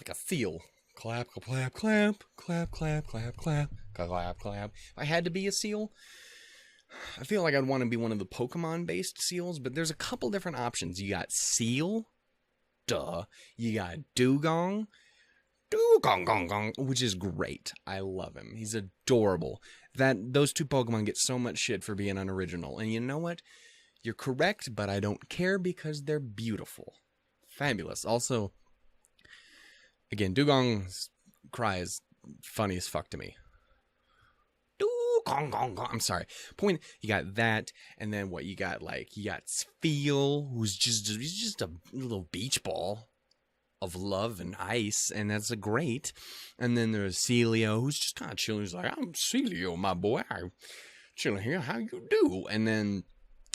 like a seal. Clap, clap, clap, clap, clap, clap, clap, clap, clap. If I had to be a seal, I feel like I'd want to be one of the Pokemon-based seals, but there's a couple different options. You got Seal, duh. You got Dugong, Dugong, gong, gong, which is great. I love him. He's adorable. Those two Pokemon get so much shit for being unoriginal, and you know what? You're correct, but I don't care because they're beautiful. Fabulous. Also, again, Dugong's cry is funny as fuck to me. Dugong, gong, gong. I'm sorry. Point, you got that, and then what you got, like, you got Spheal, he's just a little beach ball of love and ice, and that's a great. And then there's Celio, who's just kind of chilling. He's like, I'm Celio, my boy. I'm chilling here. How you do? And then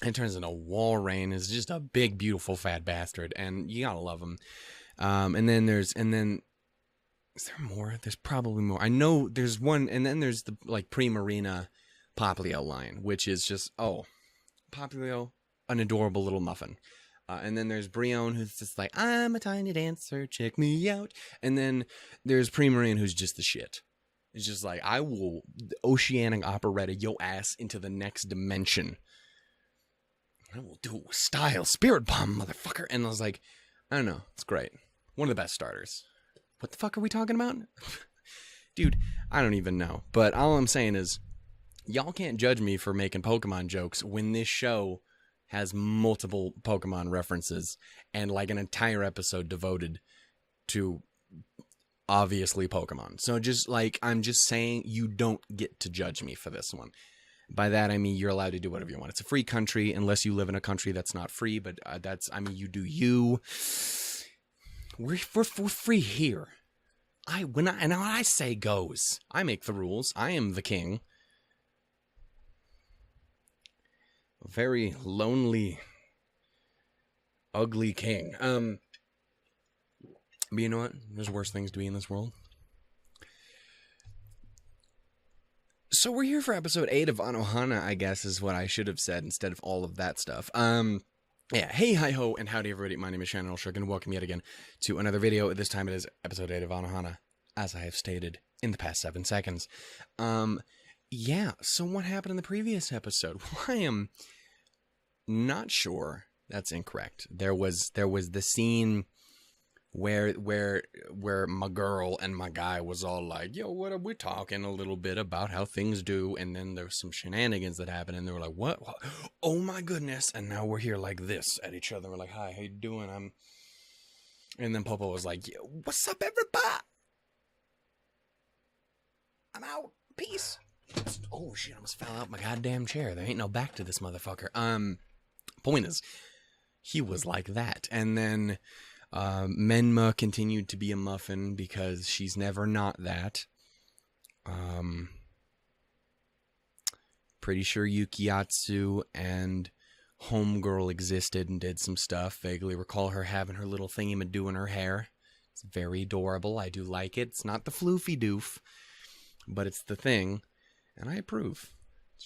it turns into Walrein, is just a big, beautiful, fat bastard, and you gotta love him. And then is there more? There's probably more. I know there's one, and then there's the, like, Primarina Poplio line, which is just, Poplio, an adorable little muffin. And then there's Brion, who's just like, I'm a tiny dancer, check me out. And then there's Primarine, who's just the shit. It's just like, I will oceanic operetta yo ass into the next dimension. I will do it with style, spirit bomb, motherfucker. And I was like, I don't know, it's great. One of the best starters. What the fuck are we talking about? Dude, I don't even know. But all I'm saying is, y'all can't judge me for making Pokemon jokes when this show has multiple Pokemon references and like an entire episode devoted to obviously Pokemon. So just like, I'm just saying, you don't get to judge me for this one. By that, I mean, you're allowed to do whatever you want. It's a free country, unless you live in a country that's not free, but you do you. We're free here. When I say goes, I make the rules. I am the king. A very lonely, ugly king. But you know what? There's worse things to be in this world. So we're here for episode 8 of Anohana, I guess, is what I should have said instead of all of that stuff. Yeah, hey, hi-ho, and howdy, everybody. My name is Shannon Olshook, and welcome yet again to another video. This time it is episode 8 of Anohana, as I have stated in the past 7 seconds. Yeah, so what happened in the previous episode? Well, I am not sure. That's incorrect. There was the scene where my girl and my guy was all like, yo, what are we talking a little bit about how things do, and then there was some shenanigans that happened, and they were like, what? Oh my goodness, and now we're here like this at each other. We're like, hi, how you doing? And then Popo was like, yo, what's up, everybody? I'm out. Peace. Oh shit, I almost fell out my goddamn chair. There ain't no back to this motherfucker. Point is, he was like that, and then Menma continued to be a muffin because she's never not that. Pretty sure Yukiatsu and Homegirl existed and did some stuff. Vaguely recall her having her little thingy-ma-doo in her hair. It's very adorable. I do like it. It's not the floofy doof, but it's the thing, and I approve.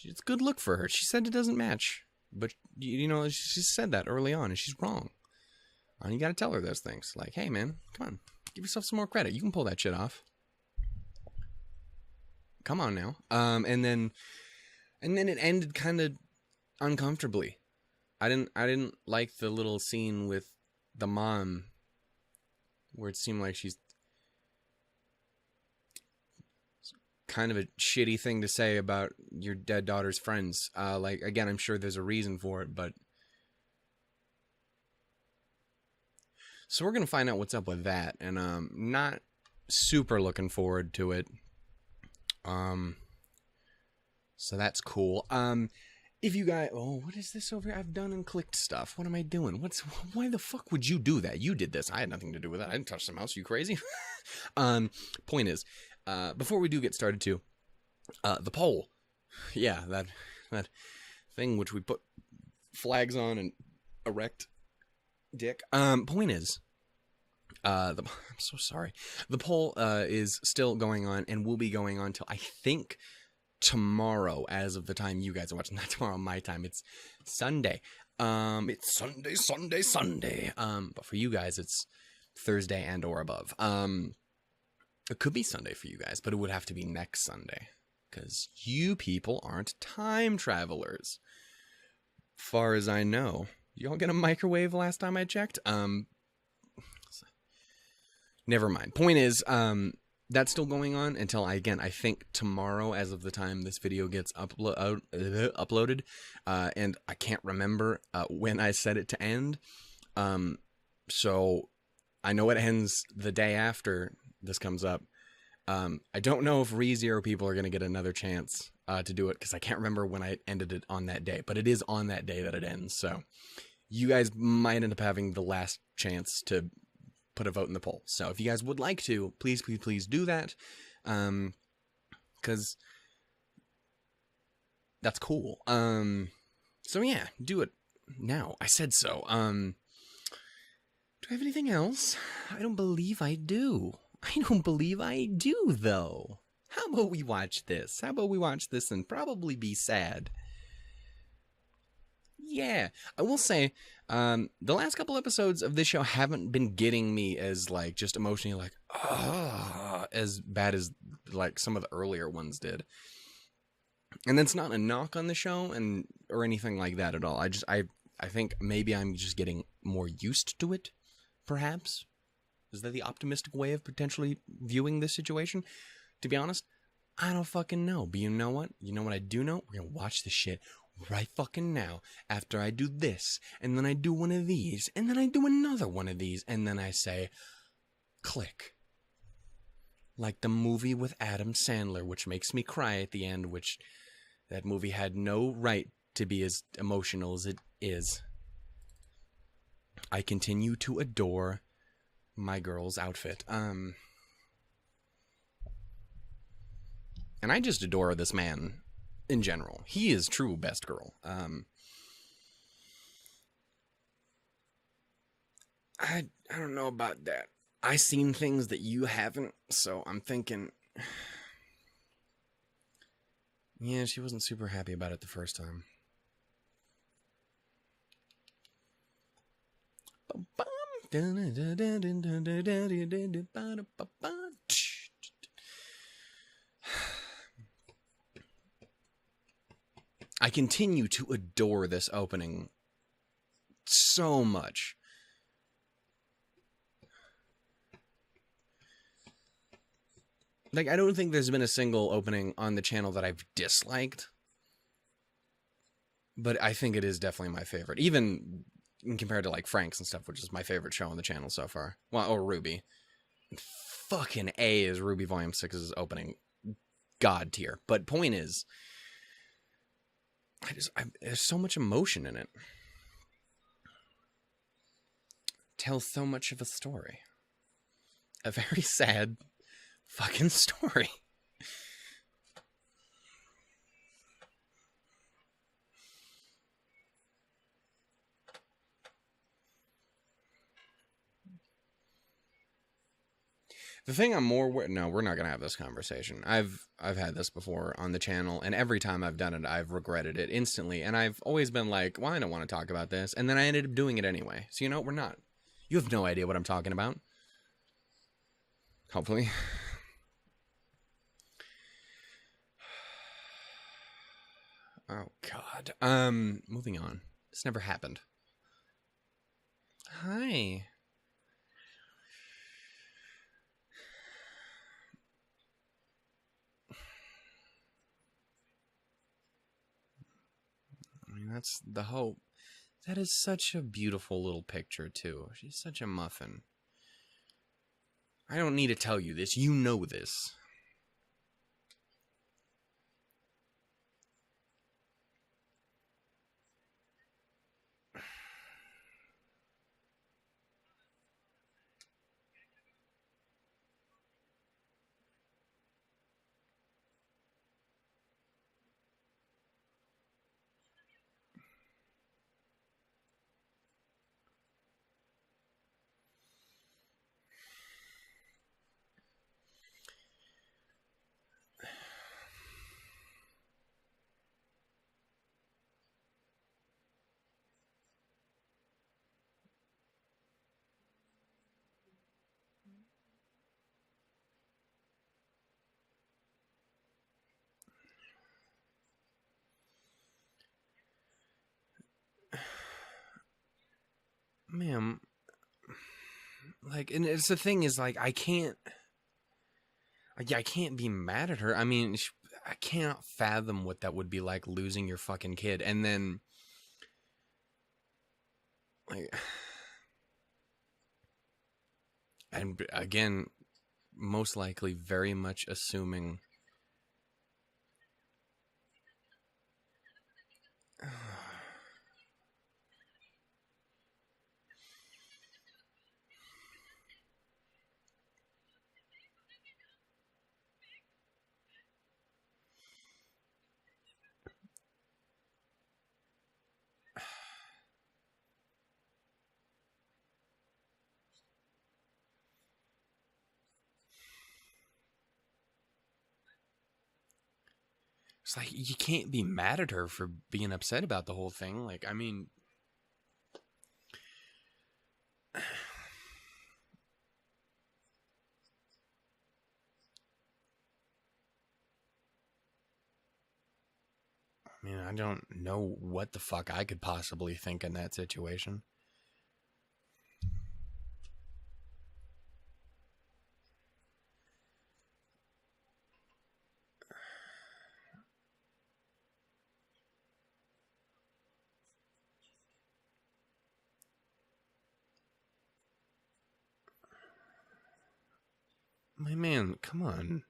It's a good look for her. She said it doesn't match, but, you know, she said that early on, and she's wrong. And you gotta tell her those things. Like, hey, man, come on. Give yourself some more credit. You can pull that shit off. Come on now. And then it ended kind of uncomfortably. I didn't like the little scene with the mom where it seemed like she's kind of a shitty thing to say about your dead daughter's friends. Like, again, I'm sure there's a reason for it, but so we're going to find out what's up with that, and not super looking forward to it. So that's cool. If you guys, what is this over here? I've done and clicked stuff. What am I doing? Why the fuck would you do that? You did this. I had nothing to do with that. I didn't touch the mouse. You crazy? Point is, before we do get started too, the poll. Yeah, that thing which we put flags on and erect. Dick. Point is, I'm so sorry. The poll is still going on and will be going on till I think tomorrow, as of the time you guys are watching. Not tomorrow, my time. It's Sunday. It's Sunday. But for you guys, it's Thursday and or above. It could be Sunday for you guys, but it would have to be next Sunday because you people aren't time travelers. Far as I know, y'all get a microwave last time I checked. Never mind. Point is, that's still going on until I think tomorrow, as of the time this video gets uploaded, and I can't remember when I set it to end. So I know it ends the day after this comes up. I don't know if ReZero people are going to get another chance to do it because I can't remember when I ended it on that day, but it is on that day that it ends. So you guys might end up having the last chance to put a vote in the poll. So if you guys would like to, please, please, please do that. Because that's cool. So yeah, do it now. I said so. Do I have anything else? I don't believe I do. Though. How about we watch this? How about we watch this and probably be sad? Yeah, I will say, the last couple episodes of this show haven't been getting me as, like, just emotionally, like, as bad as, like, some of the earlier ones did. And that's not a knock on the show or anything like that at all. I think maybe I'm just getting more used to it, perhaps. Is that the optimistic way of potentially viewing this situation? To be honest, I don't fucking know. But you know what? You know what I do know? We're gonna watch this shit right fucking now, after I do this, and then I do one of these, and then I do another one of these, and then I say, click. Like the movie with Adam Sandler, which makes me cry at the end, which that movie had no right to be as emotional as it is. I continue to adore my girl's outfit. And I just adore this man in general. He is true best girl. I don't know about that. I seen things that you haven't, so I'm thinking, yeah, she wasn't super happy about it the first time. I continue to adore this opening so much. Like, I don't think there's been a single opening on the channel that I've disliked. But I think it is definitely my favorite. Even compared to, like, Frank's and stuff, which is my favorite show on the channel so far. Well, or Ruby. Fucking A is Ruby Volume 6's opening. God tier. But point is, there's so much emotion in it. Tells so much of a story. A very sad fucking story. The thing I'm more... No, we're not going to have this conversation. I've had this before on the channel, and every time I've done it, I've regretted it instantly. And I've always been like, well, I don't want to talk about this. And then I ended up doing it anyway. So, you know, we're not. You have no idea what I'm talking about. Hopefully. Oh, God. Moving on. This never happened. Hi. I mean, that's the hope. That is such a beautiful little picture, too. She's such a muffin. I don't need to tell you this. You know this. ma'am, like, and it's the thing is, like, I can't be mad at her. I mean, I can't fathom what that would be like, losing your fucking kid, and then, like, and again, most likely, very much assuming. It's like, you can't be mad at her for being upset about the whole thing. Like, I mean, I don't know what the fuck I could possibly think in that situation. My man, come on.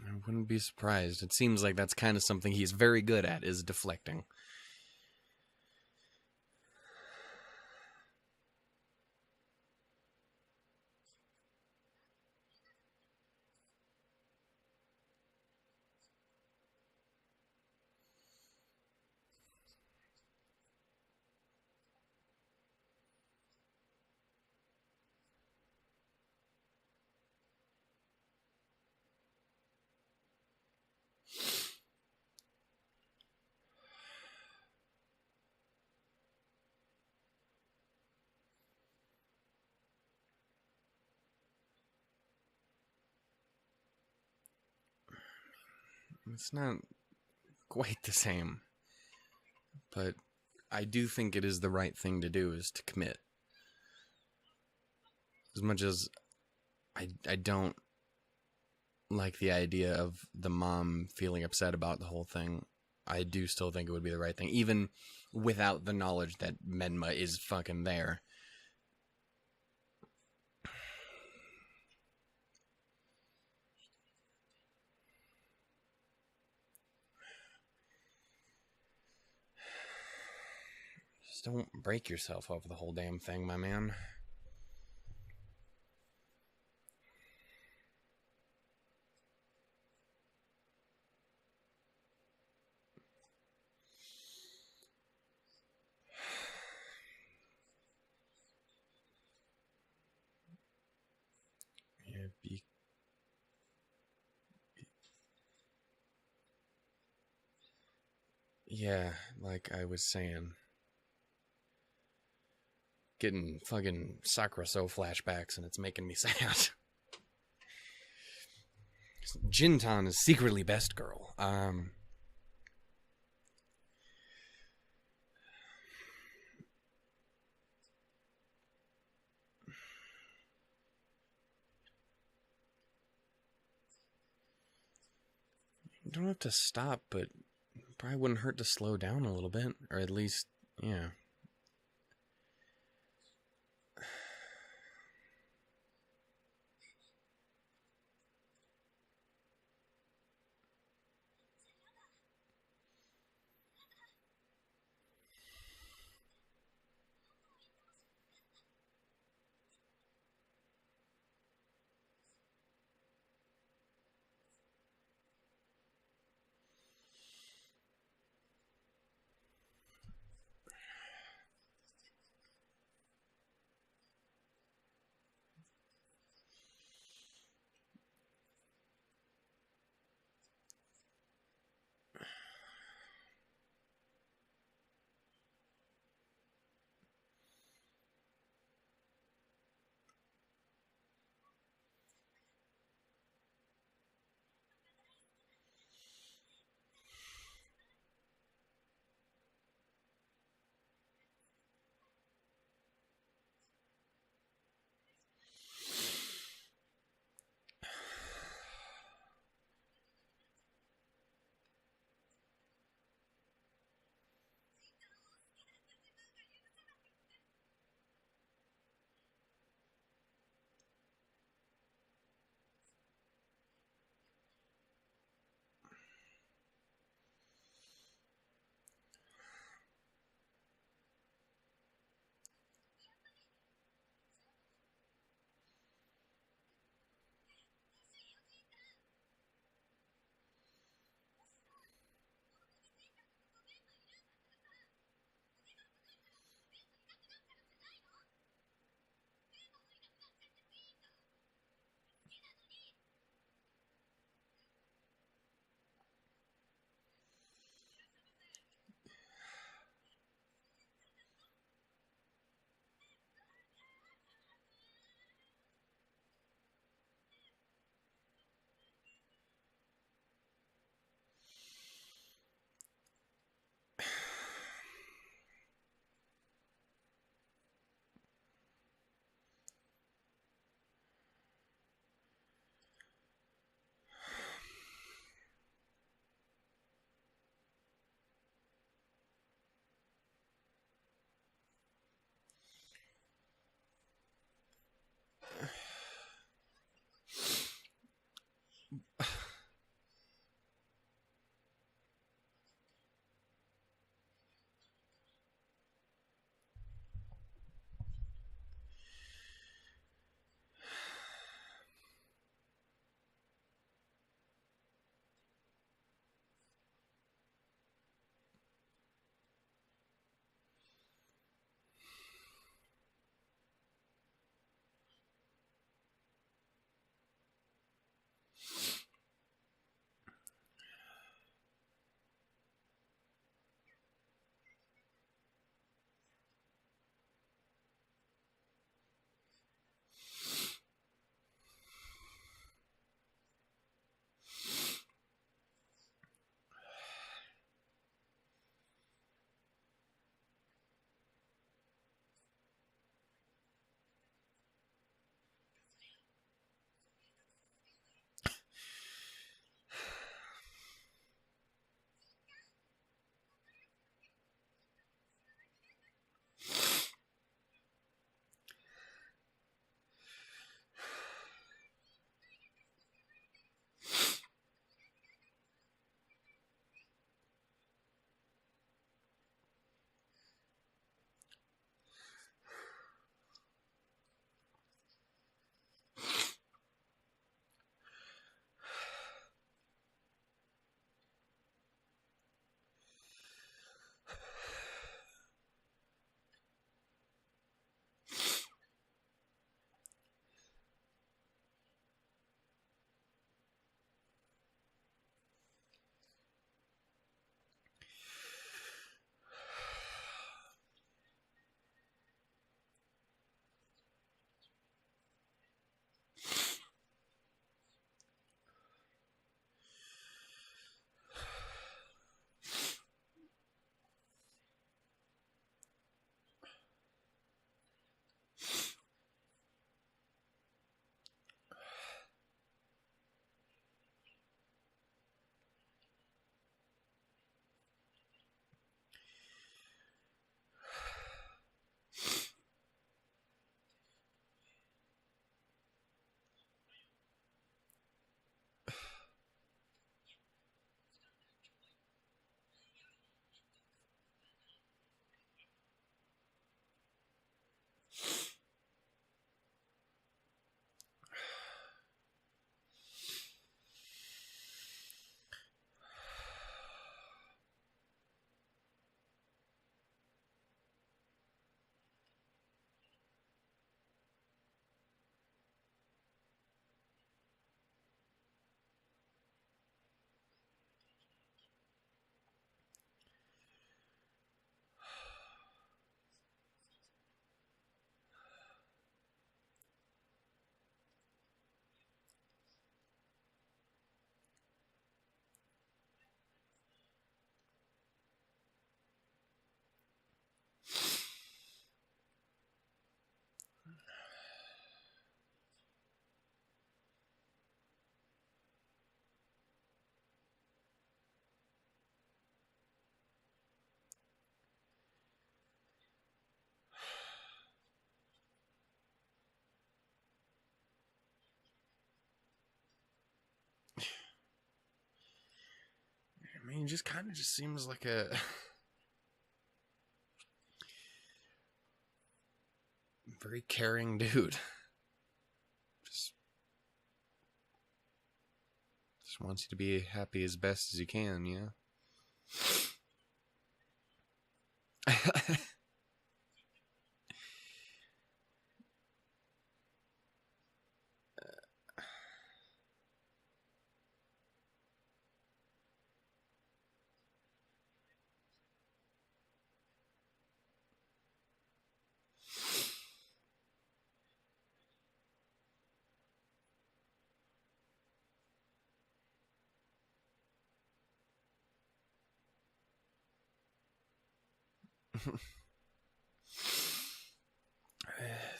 I wouldn't be surprised. It seems like that's kind of something he's very good at, is deflecting. It's not quite the same, but I do think it is the right thing to do, is to commit. As much as I don't like the idea of the mom feeling upset about the whole thing, I do still think it would be the right thing, even without the knowledge that Menma is fucking there. Just don't break yourself over the whole damn thing, my man. Yeah, yeah, like I was saying, getting fucking Sakura So flashbacks, and it's making me sad. Jintan is secretly best girl. You don't have to stop, but probably wouldn't hurt to slow down a little bit, or at least, yeah. mean, just kind of just seems like a very caring dude. Just wants you to be happy as best as you can, yeah.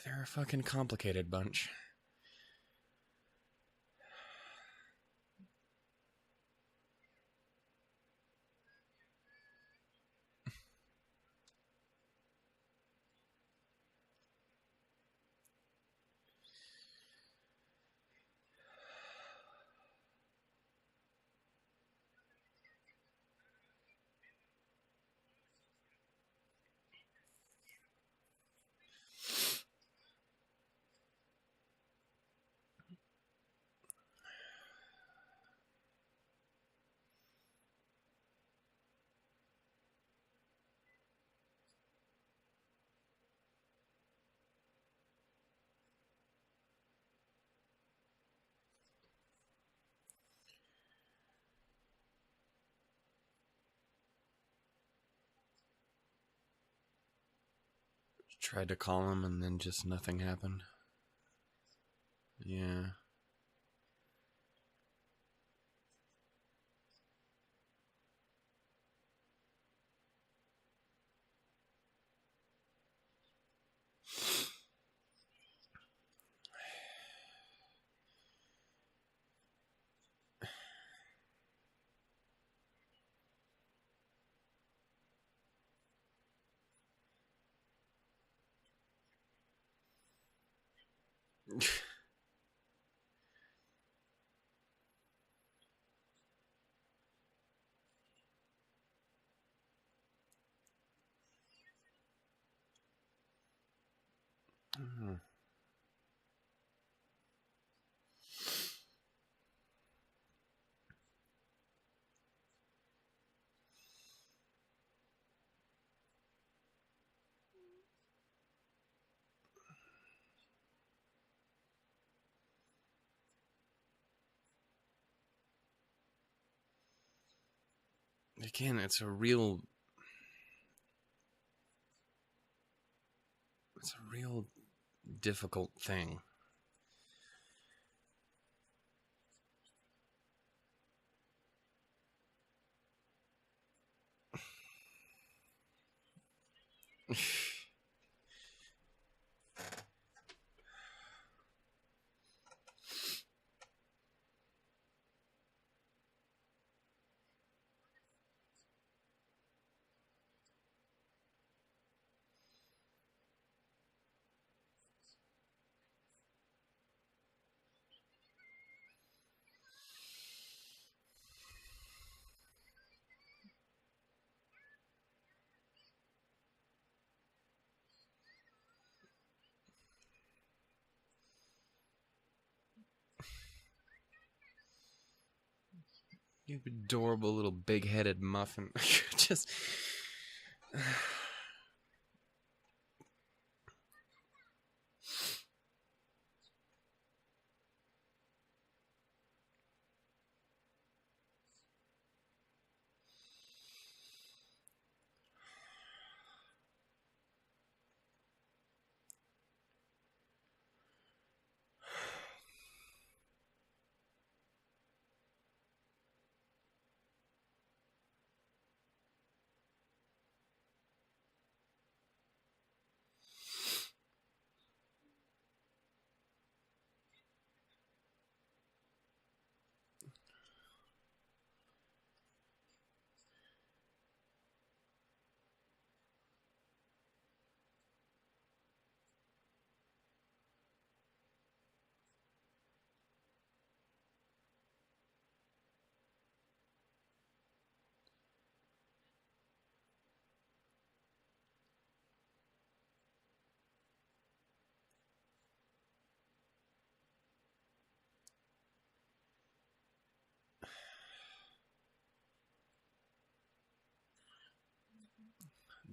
They're a fucking complicated bunch. Tried to call him and then just nothing happened. Yeah. Again, it's a real difficult thing. You adorable little big-headed muffin. Just...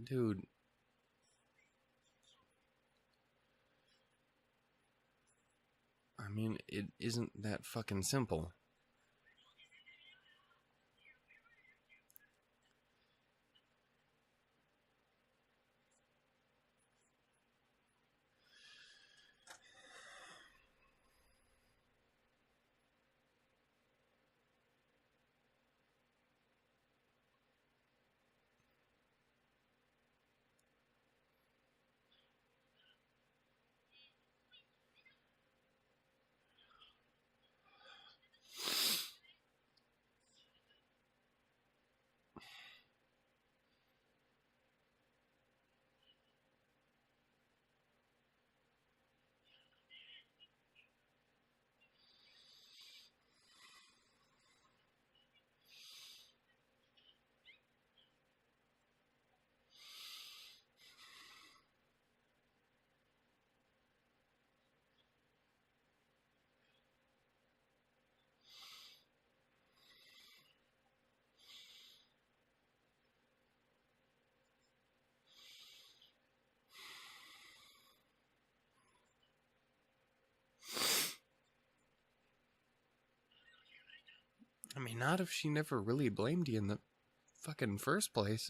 Dude. I mean, it isn't that fucking simple. I mean, not if she never really blamed you in the fucking first place.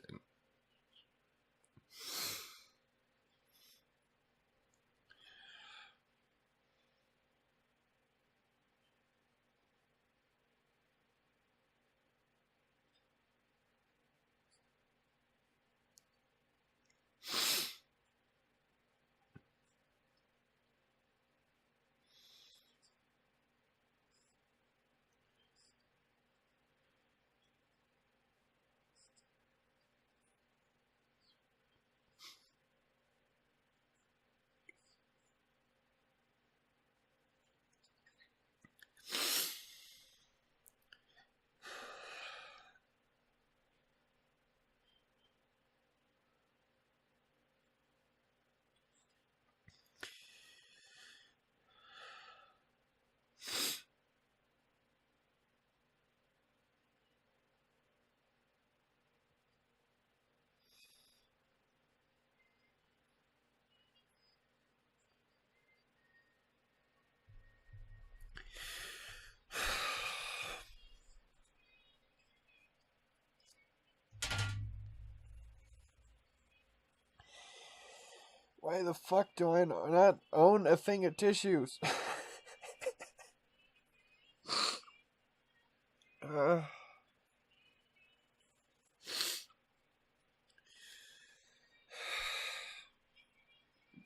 Why the fuck do I not own a thing of tissues?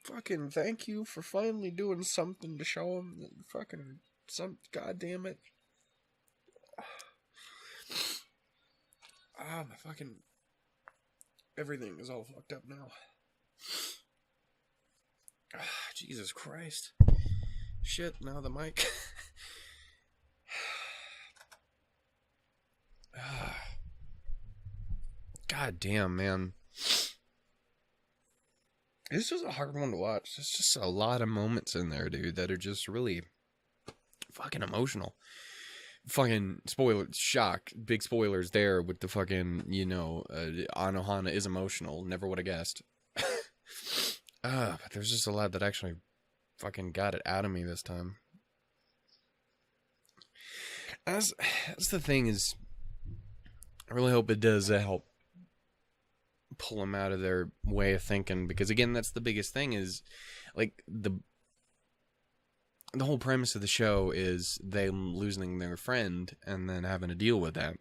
Fucking thank you for finally doing something to show him that fucking goddamn it. My fucking everything is all fucked up now. Jesus Christ. Shit, now the mic. God damn, man. This was a hard one to watch. There's just a lot of moments in there, dude, that are just really fucking emotional. Fucking spoiler, shock, big spoilers there with the fucking, Anohana is emotional. Never would have guessed. But there's just a lot that actually fucking got it out of me this time. That's the thing is, I really hope it does help pull them out of their way of thinking, because again, that's the biggest thing is, like, the whole premise of the show is them losing their friend and then having to deal with that,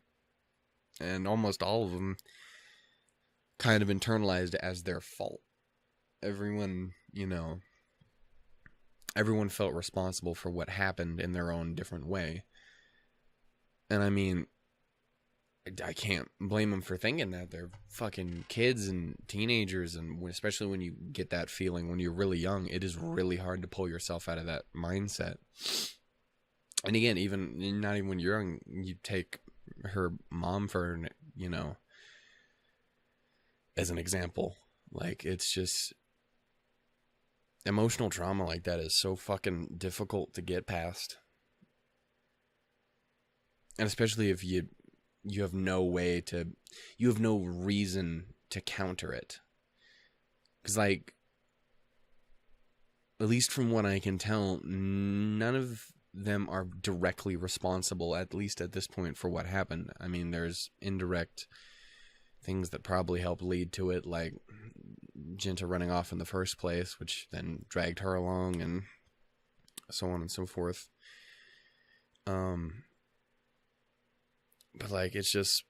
and almost all of them kind of internalized as their fault. Everyone felt responsible for what happened in their own different way. And I mean, I can't blame them for thinking that. They're fucking kids and teenagers, and especially when you get that feeling when you're really young, it is really hard to pull yourself out of that mindset. And again, not even when you're young, you take her mom for, as an example. Like, it's just, emotional trauma like that is so fucking difficult to get past. And especially if you have no reason to counter it. Because, like, at least from what I can tell, none of them are directly responsible, at least at this point, for what happened. I mean, there's indirect things that probably helped lead to it, like Jinta running off in the first place, which then dragged her along, and so on and so forth. But, like, it's just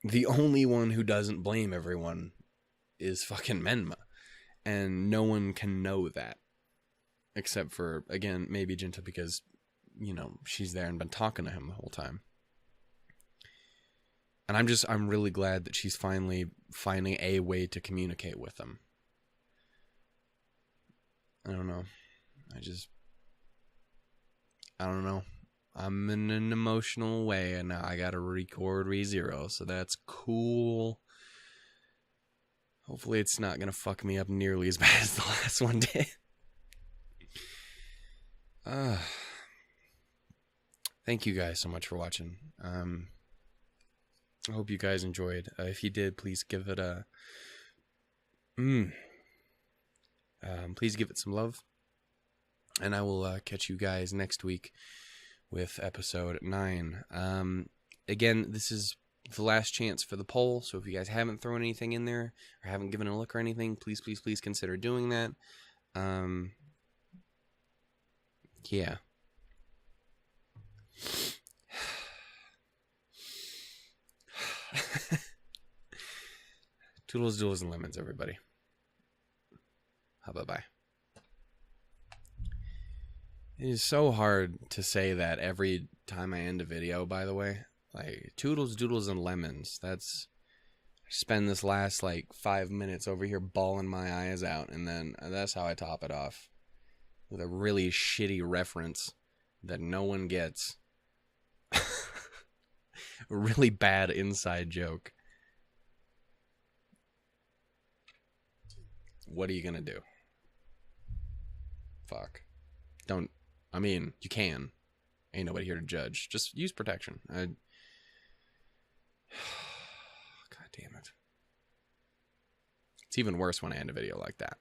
the only one who doesn't blame everyone is fucking Menma. And no one can know that. Except for, again, maybe Jinta, because, you know, she's there and been talking to him the whole time. And I'm really glad that she's finally finding a way to communicate with them. I don't know. I don't know. I'm in an emotional way, and now I gotta record ReZero, so that's cool. Hopefully it's not gonna fuck me up nearly as bad as the last one did. Thank you guys so much for watching. I hope you guys enjoyed. If you did, please give it a... please give it some love. And I will catch you guys next week with episode 9. Again, this is the last chance for the poll, so if you guys haven't thrown anything in there or haven't given a look or anything, please, please, please consider doing that. Yeah. Toodles, doodles, and lemons, everybody. Bye-bye. It is so hard to say that every time I end a video, by the way. Like, toodles, doodles, and lemons. That's... I spend this last, like, 5 minutes over here bawling my eyes out, and then that's how I top it off. With a really shitty reference that no one gets. A really bad inside joke. What are you gonna do? Fuck. Don't... I mean, you can. Ain't nobody here to judge. Just use protection. God damn it. It's even worse when I end a video like that.